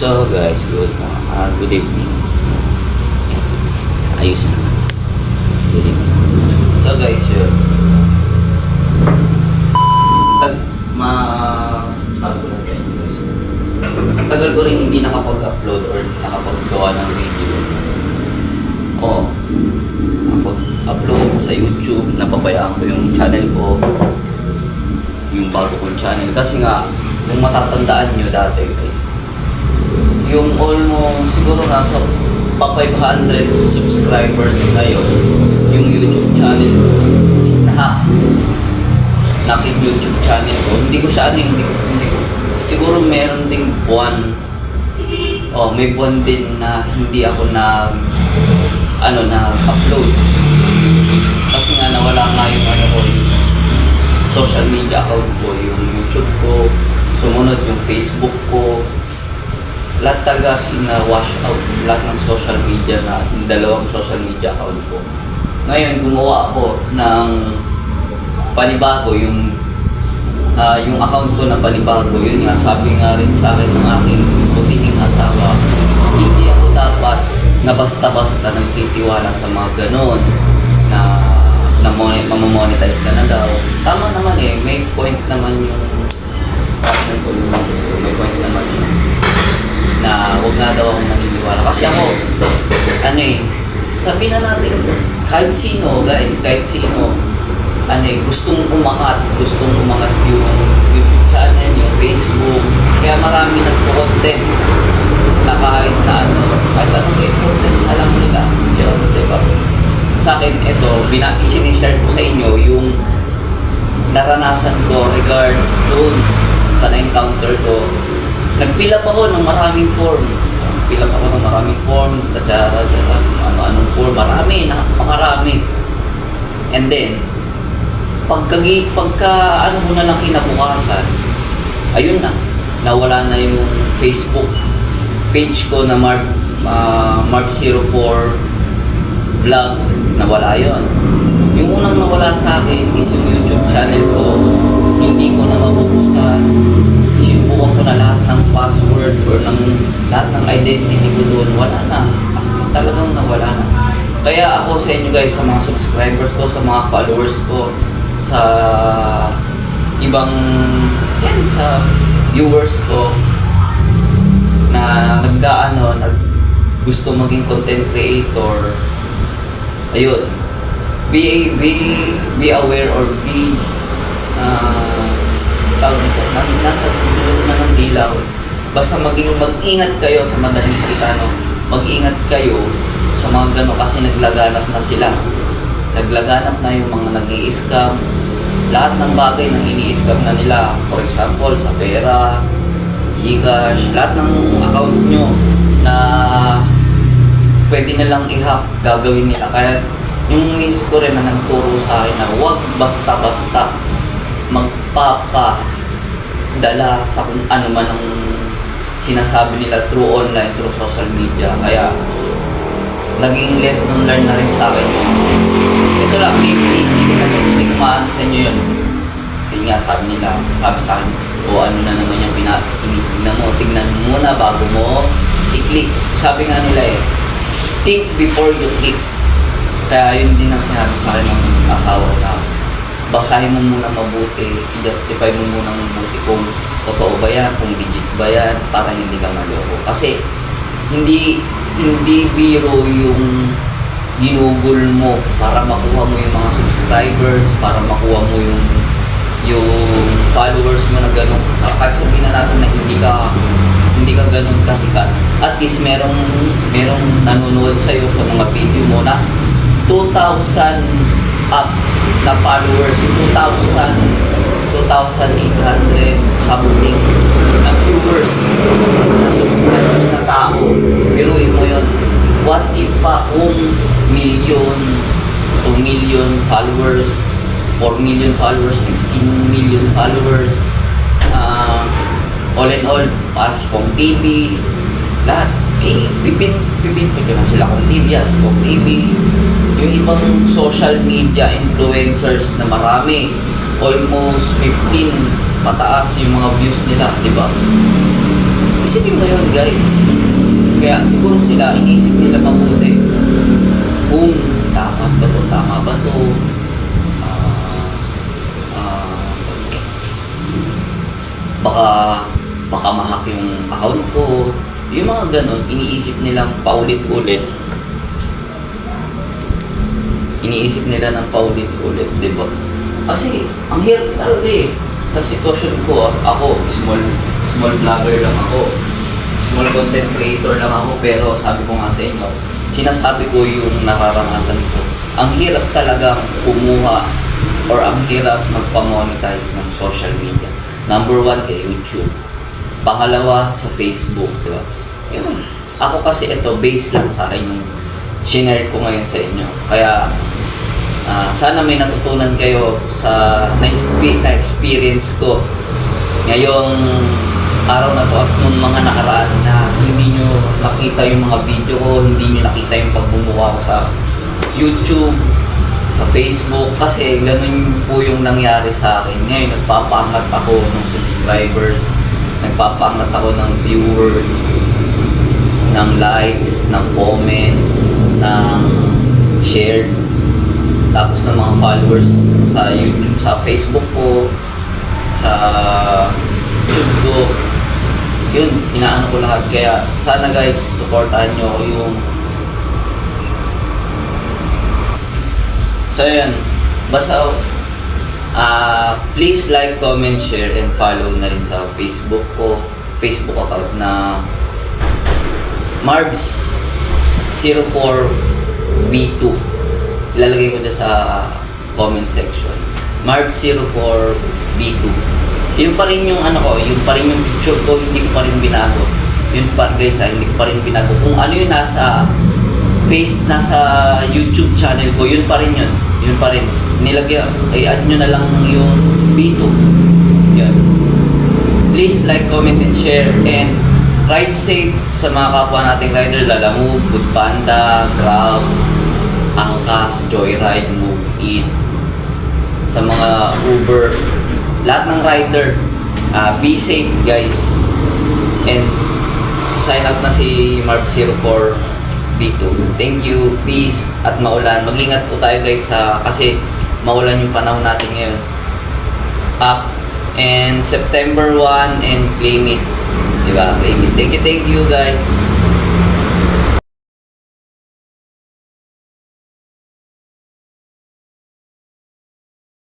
So guys, good evening. Ayos na. Good evening. So guys, yun. Sabi ko lang sa inyo guys. Tagal ko rin hindi nakapag-upload or nakapag-gawa ng video. Oo. Upload sa YouTube, napabayaan ko yung channel ko. Yung bago kong channel. Kasi nga, kung matatandaan nyo dati guys, yung almost siguro nasa pa 500 subscribers ngayon, yung YouTube channel is nakit YouTube channel ko. Hindi ko siya hindi ko siguro meron ding buwan may buwan din na hindi ako na-upload kasi nga nawala nga yung social media account ko, yung YouTube ko, sumunod yung Facebook ko, lahat talaga wash out lahat ng social media na dalawang social media account ko. Ngayon gumawa ako ng panibago, yung account ko na panibago. Yun nga, sabi nga rin sa akin ng aking putihing asawa, hindi ako dapat na basta-basta nagtitiwala sa mga ganon na mamonetize ka na daw. Tama naman may point naman yung passion ko yung may point naman siya na huwag na daw akong maniniwala. Kasi ako, sabihin na natin, kahit sino guys, gustong umangat yung YouTube channel, yung Facebook, kaya marami nagpo-content na kahit anong content na lang nila. Yun, diba? Sa akin, sinishare ko sa inyo yung naranasan ko regards doon sa na-encounter ko. Nag-fill up ako ng maraming form. Ano-anong form, napakarami. And then, pagka mo na lang kinabukasan, ayun na, nawala na yung Facebook page ko na Mark04 vlog, nawala yun. Yung unang nawala sa akin is yung YouTube channel ko, hindi ko na mabubuksan. Sinubukan ko na lahat ng password or lahat ng identity ko doon, wala na. As talagang nawala na. Kaya ako sa inyo guys, sa mga subscribers ko, sa mga followers ko, sa ibang sa viewers ko na gusto maging content creator, ayun, be aware or be nasa dulo na ng dilaw. Basta mag-ingat kayo sa madaling salita, mag-ingat kayo sa mga gano'n kasi naglaganap na sila. Naglaganap na yung mga nag-i-scam. Lahat ng bagay na ini-scam na nila. For example, sa pera, Gcash, lahat ng account nyo na pwede nilang i-hack, gagawin nila. Kaya yung misis ko rin na nagturo sa akin na huwag basta-basta magpapadala sa kung ano man ang sinasabi nila through online, through social media. Kaya naging lesson learned na rin sa akin. Ito lang, hindi ko maano sa inyo yun. Yun nga, sabi sa akin, ano na naman yung tignan mo muna bago mo i-click. Sabi nga nila think before you click. Kaya yun din ang sinabi sa akin ng asawa na basahin mo muna mabuti, i-justify mo muna mabuti kung totoo ba yan, kung legit ba yan, para hindi ka maloko. Kasi hindi biro yung ginugol mo para makuha mo yung mga subscribers, para makuha mo yung followers mo na gano'n. Kahit sabihin na natin na hindi ka gano'n kasikat. At least merong nanonood sa'yo sa mga video mo na 2,000 up na followers, 2,800 something na viewers, na subscribers na tao. Biruin mo yun. What if pa kung 1 million, 2 million followers, 4 million followers, 15 million followers, all in all, Kong TV, lahat, pipin ko na sila Kong TV at Kong TV. Yung ibang social media influencers na marami, almost 15 pataas yung mga views nila, di ba? Isipin mo yun. yun guys. Kaya siguro sila, inisip nila mabuti kung tama ba to, baka mahack yung account ko, yung mga ganon, iniisip nilang paulit-ulit, di ba? Kasi ang hirap talaga sa sitwasyon ko. Ako small vlogger lang ako, small content creator lang ako, pero sabi ko nga sa inyo, sinasabi ko yung nararanasan ko. Ang hirap talagang kumuha or ang hirap magpa-monetize ng social media. Number 1 kay YouTube. Pangalawa sa Facebook, diba? Yun. Ako kasi ito, base lang sa akin yung shinare ko ngayon sa inyo. Kaya, sana may natutunan kayo sa na-experience ko ngayong araw na to at nung mga nakaraan na hindi nyo nakita yung mga video ko, hindi nyo nakita yung pagbumuha ko sa YouTube, sa Facebook, kasi ganun po yung nangyari sa akin. Ngayon, nagpapaangat ako ng subscribers, nagpapaangat ako ng viewers, ng likes, ng comments, ng shared, tapos ng mga followers sa YouTube, sa Facebook ko, sa YouTube ko. Yun, inaano ko lahat. Kaya sana guys, supportahan nyo ako yung... So yun, basta please like, comment, share, and follow na rin sa Facebook ko, Facebook account na Marbs04B2. Ilalagay ko dyan sa comment section. Marbs04B2. Yun pa rin yung ano ko, yun pa rin yung picture ko, hindi ko pa rin binago. Yun pa guys, hindi ko pa rin binago. Kung ano yung nasa YouTube channel ko, yun pa rin yun. Yun pa rin. Nilagyan, i-add nyo na lang yung B2. Yan. Please like, comment, and share. And ride safe sa mga kapwa nating rider. Lalamove, Foodpanda, Grab, Angkas, Joyride, Move It. Sa mga Uber, lahat ng rider, be safe guys. And sign up na si Marv04B2. Thank you, peace, at maulan. Mag-ingat po tayo guys kasi maulan yung panahon natin ngayon. And September 1 and claim it. Diba? Claim it. Thank you guys.